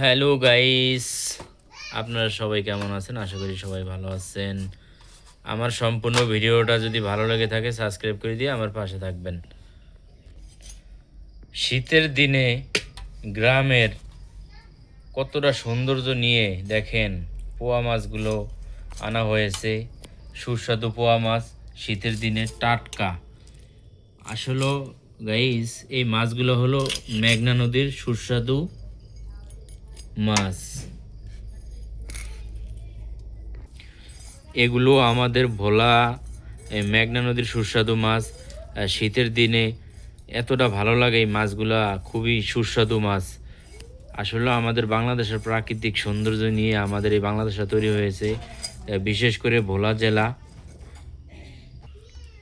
Hello guys, আপনারা সবাই কেমন আছেন? আশা করি সবাই ভালো আছেন। আমার সম্পূর্ণ ভিডিওটা যদি ভালো লেগে থাকে সাবস্ক্রাইব করে দিয়ে আমার পাশে থাকবেন। শীতের দিনে গ্রামের কতটা সৌন্দর্য নিয়ে দেখেন, পোয়া মাছগুলো আনা হয়েছে। সুস্বাদু পোয়া মাছ, শীতের দিনে টাটকা। আসলে গাইস, এই মাছগুলো হলো মেঘনা নদীর সুস্বাদু মাছ। এগুলো আমাদের ভোলা মেঘনা নদীর সুস্বাদু মাছ। শীতের দিনে এতটা ভালো লাগে এই মাছগুলা, খুবই সুস্বাদু মাছ। আসলে আমাদের বাংলাদেশের প্রাকৃতিক সৌন্দর্য নিয়ে আমাদের এই বাংলাদেশটা তৈরি হয়েছে, বিশেষ করে ভোলা জেলা।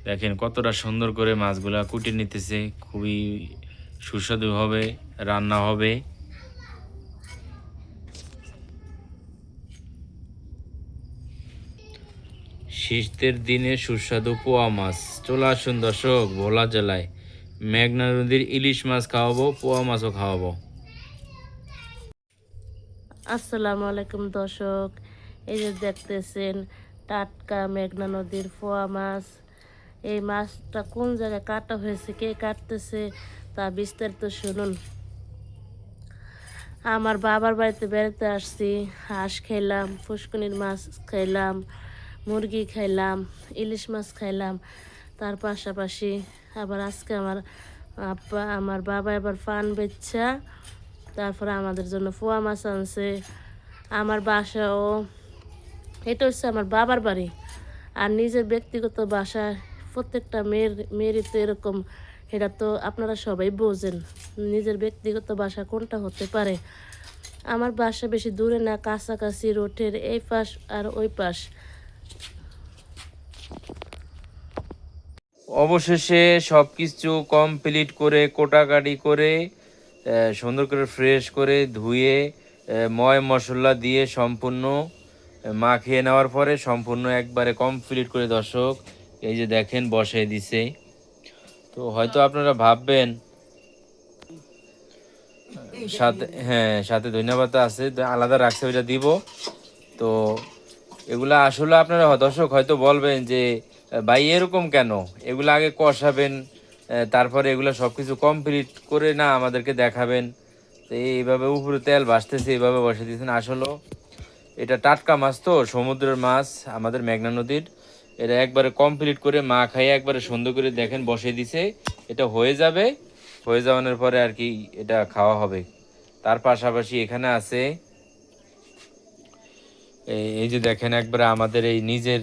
দেখেন কতটা সুন্দর করে মাছগুলা কুটে নিতেছে, খুবই সুস্বাদু হবে, রান্না হবে। শীতের দিনে সুস্বাদু পোয়া মাছ। চলে আসুন দর্শক, ভোলা জেলায় মেঘনা নদীর ইলিশ মাছ খাওয়াবো, পোয়া মাছও খাওয়াবো। আসসালামু আলাইকুম দর্শক, এই যে দেখতেছেন টাটকা মেঘনা নদীর পোয়া মাছ। এই মাছটা কোন জায়গায় কাটা হয়েছে, কে কাটতেছে তা বিস্তারিত শুনুন। আমার বাবার বাড়িতে বেড়াতে আসছি, হাঁস খাইলাম, ফুসকুনির মাছ খাইলাম, মুরগি খাইলাম, ইলিশ মাছ খাইলাম। তার পাশাপাশি আবার আজকে আমার বাবা এবার ফান বেচা, তারপরে আমাদের জন্য পোয়া মাছ আনছে। আমার বাসাও, এটা হচ্ছে আমার বাবার বাড়ি। আর নিজের ব্যক্তিগত বাসা প্রত্যেকটা মেয়েরই তো এরকম, এটা তো আপনারা সবাই বোঝেন নিজের ব্যক্তিগত বাসা কোনটা হতে পারে। আমার বাসা বেশি দূরে না, কাছাকাছি, রোডের এই পাশ আর ওই পাশ। অবশেষে সব কিছু কমপ্লিট করে কোটাকাটি করে সুন্দর করে ফ্রেশ করে ধুয়ে ময় মশলা দিয়ে সম্পূর্ণ মাখিয়ে নেওয়ার পরে সম্পূর্ণ একবারে কমপ্লিট করে দর্শক এই যে দেখেন বসাই দিছে। তো হয়তো আপনারা ভাববেন সাথে, হ্যাঁ সাথে ধন্যবাদ আছে, আলাদা রাখছে, ওইটা দিব। তো এগুলা আসলে আপনারা দর্শক হয়তো বলবেন যে ভাই এরকম কেন, এগুলো আগে কষাবেন, তারপরে এগুলো সব কিছু কমপ্লিট করে না আমাদেরকে দেখাবেন। তো এইভাবে উপরে তেল ভাসতেছে, এইভাবে বসে দিয়েছেন। আসলে এটা টাটকা মাছ, তো সমুদ্রের মাছ আমাদের মেঘনা নদীর। এটা একবারে কমপ্লিট করে মা খাইয়ে একবারে সুন্দর করে দেখেন বসে দিছে। এটা হয়ে যাবে, হয়ে যাওয়ানোর পরে আর কি এটা খাওয়া হবে। তার পাশাপাশি এখানে আছে এই যে দেখেন একবারে আমাদের এই নিজের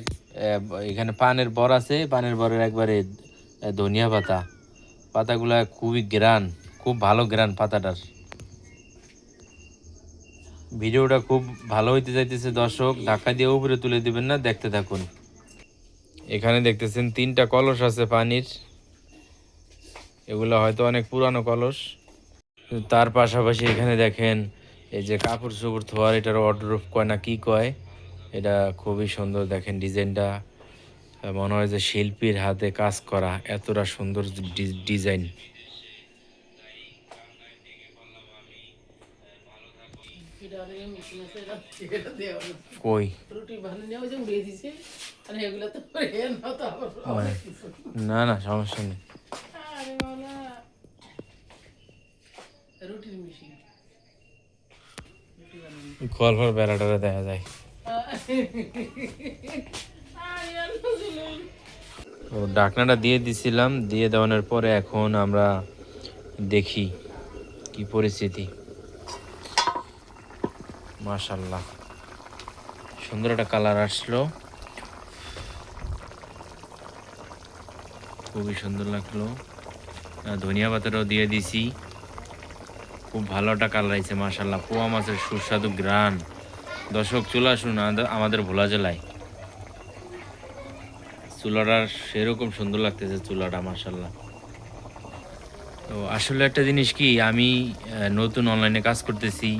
এখানে পানের বর আছে, পানের বরের একবারে ধনিয়া পাতা, পাতাগুলা খুবই গ্রান, খুব ভালো গ্রান পাতাটার। ভিডিওটা খুব ভালো হইতে যাইতেছে দর্শক, ধাক্কা দিয়ে উপরে তুলে দিবেন না, দেখতে থাকুন। এখানে দেখতেছেন 3টা কলস আছে পানির, এগুলো হয়তো অনেক পুরানো কলস। তার পাশাপাশি এখানে দেখেন এই যে কাপড় চোপড় ধোয়ার, এটার ওয়ার্ডরোব কয় না কি কয়, এটা খুবই সুন্দর। দেখেন ডিজাইনটা, মনে হয় যে শিল্পীর হাতে কাজ করা, এতটা সুন্দর ডিজাইন। কই না না, সমস্যা নেই। কল ফল বেড়াটারে দেখা যায়। তো ঢাকনাটা দিয়ে দিছিলাম, দিয়ে দেওয়ানোর পরে এখন আমরা দেখি কি পরিস্থিতি। মাশাল্লাহ, সুন্দর একটা কালার আসলো, খুবই সুন্দর লাগলো। ধনিয়া পাতাটাও দিয়ে দিছি, খুব ভালো একটা কালার আছে মাশাল্লাহ। পোয়া মাছের সুস্বাদু গ্রান। দর্শক চলে আসুন আমাদের ভোলা জেলায়। চুলাটা সেরকম সুন্দর লাগতেছে, চুলাটা মাশাল্লাহ। তো আসলে একটা জিনিস কি, আমি নতুন অনলাইনে কাজ করতেছি।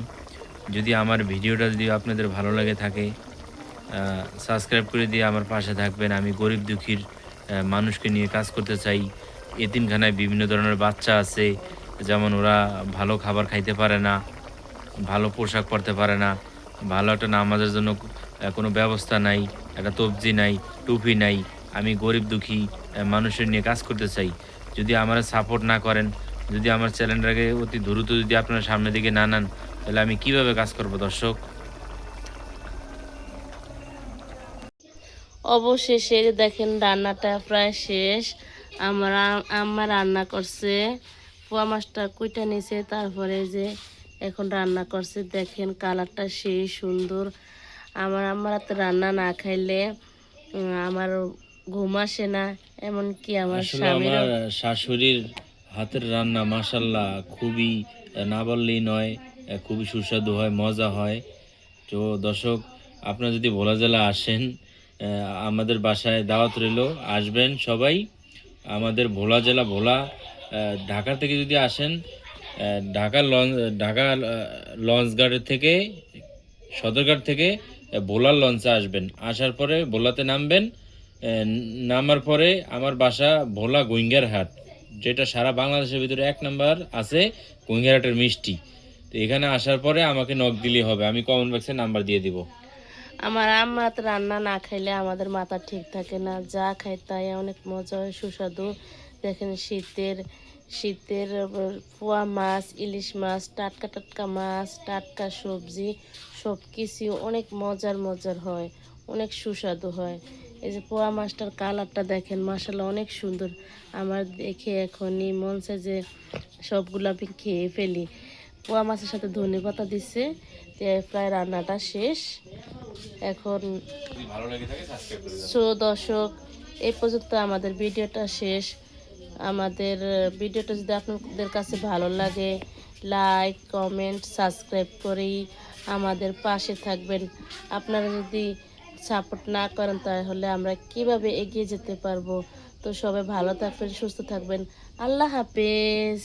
যদি আমার ভিডিওটা যদি আপনাদের ভালো লাগে থাকে, সাবস্ক্রাইব করে দিয়ে আমার পাশে থাকবেন। আমি গরিব দুঃখীর মানুষকে নিয়ে কাজ করতে চাই। এতিমখানায় বিভিন্ন ধরনের বাচ্চা আছে, যেমন ওরা ভালো খাবার খাইতে পারে না, ভালো পোশাক পরতে পারে না, ভালো একটা নামাজের জন্য কোনো ব্যবস্থা নাই, একটা তবজি নাই, টুপি নাই। আমি গরিব দুঃখী মানুষের নিয়ে কাজ করতে চাই। যদি আমারে সাপোর্ট না করেন, যদি আমার চ্যানেলটাকে অতি দ্রুত যদি আপনারা সামনের দিকে না নেন, তাহলে আমি কিভাবে কাজ করব দর্শক? অবশেষে যে দেখেন রান্নাটা প্রায় শেষ। আমার আম্মা রান্না করছে, পোয়া মাছটা কুইটা নিছে, তারপরে যে এখন রান্না করছে। দেখেন কালারটা সেই সুন্দর। আমার আম্মার হাতে রান্না না খাইলে আমার ঘুম আসে না, এমনকি আমার আসলে স্বামীরও। আমার শাশুড়ির হাতের রান্না মাশাল্লাহ খুবই না বললেই নয়, খুবই সুস্বাদু হয়, মজা হয়। তো দর্শক, আপনারা যদি ভোলা জেলা আসেন, আমাদের বাসায় দাওয়াত রইল, আসবেন সবাই। আমাদের ভোলা জেলা ভোলা, ঢাকা থেকে যদি আসেন, ঢাকা লঞ্চ ঘাটের থেকে, সদরঘাট থেকে ভোলার লঞ্চে আসবেন। আসার পরে ভোলাতে নামবেন। নামার পরে আমার বাসা ভোলা গোইঙ্গার হাট, যেটা সারা বাংলাদেশের ভিতরে 1 নাম্বার আছে, গোইঙ্গার হাটের মিষ্টি। তো এখানে আসার পরে আমাকে নক দিলেই হবে, আমি কমেন্ট বক্সে নাম্বার দিয়ে দিব। আমার আম্মা হাতে রান্না না খাইলে আমাদের মাথা ঠিক থাকে না। যা খাই তাই অনেক মজা হয়, সুস্বাদু। দেখেন শীতের শীতের পোয়া মাছ, ইলিশ মাছ, টাটকা টাটকা মাছ, টাটকা সবজি, সব কিছু অনেক মজার মজার হয়, অনেক সুস্বাদু হয়। এই যে পোয়া মাছটার কালারটা দেখেন, মাশাআল্লাহ অনেক সুন্দর। আমার দেখে এখনই মন চায় যে সবগুলো আমি খেয়ে ফেলি। পোয়া মাছের সাথে ধনেপাতা দিছে। প্রায় রান্নাটা শেষ এখন। সো দর্শক, এই পর্যন্ত আমাদের ভিডিওটা শেষ। আমাদের ভিডিওটা যদি আপনাদের কাছে ভালো লাগে, লাইক কমেন্ট সাবস্ক্রাইব করেই আমাদের পাশে থাকবেন। আপনারা যদি সাপোর্ট না করেন তাহলে আমরা কিভাবে এগিয়ে যেতে পারবো? তো সবাই ভালো থাকবেন, সুস্থ থাকবেন। আল্লাহ হাফেজ।